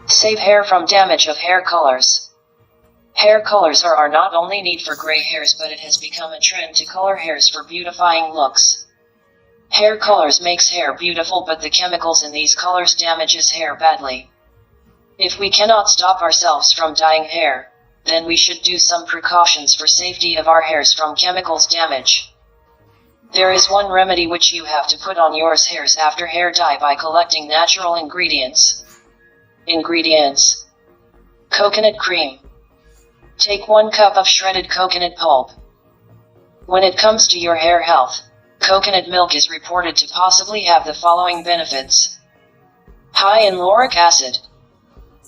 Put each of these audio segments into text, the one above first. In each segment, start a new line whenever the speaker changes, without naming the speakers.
Save hair from damage of hair colors. Hair colors are not only neat for gray hairs, but it has become a trend to color hairs for beautifying looks. Hair colors makes hair beautiful, but the chemicals in these colors damages hair badly. If we cannot stop ourselves from dyeing hair, then we should do some precautions for safety of our hairs from chemicals damage. There is one remedy which you have to put on your hairs after hair dye by collecting natural ingredients. Ingredients: coconut cream. Take 1 cup of shredded coconut pulp. When it comes to your hair health, coconut milk is reported to possibly have the following benefits. High in lauric acid.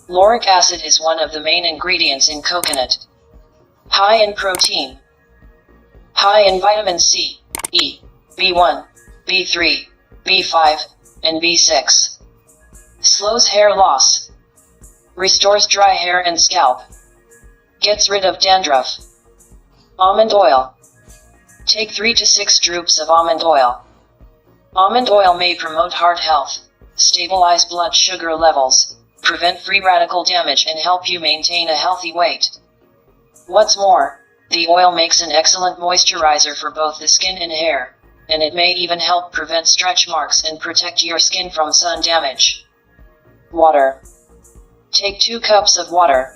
Lauric acid is one of the main ingredients in coconut. High in protein. High in vitamin C, E, B1, B3, B5, and B6. Slows hair loss. Restores dry hair and scalp. Gets rid of dandruff. Almond oil. Take 3 to 6 drops of almond oil. Almond oil may promote heart health, stabilize blood sugar levels, prevent free radical damage, and help you maintain a healthy weight. What's more, the oil makes an excellent moisturizer for both the skin and hair, and it may even help prevent stretch marks and protect your skin from sun damage. Water. Take 2 cups of water.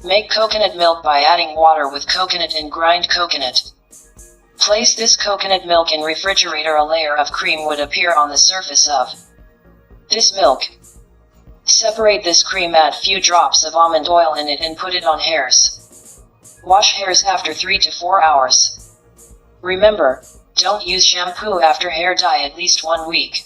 Make coconut milk by adding water with coconut and grind coconut. Place this coconut milk in refrigerator. A layer of cream would appear on the surface of this milk. Separate this cream, add few drops of almond oil in it, and put it on hairs. Wash hairs after 3 to 4 hours. Remember, don't use shampoo after hair dye at least 1 week.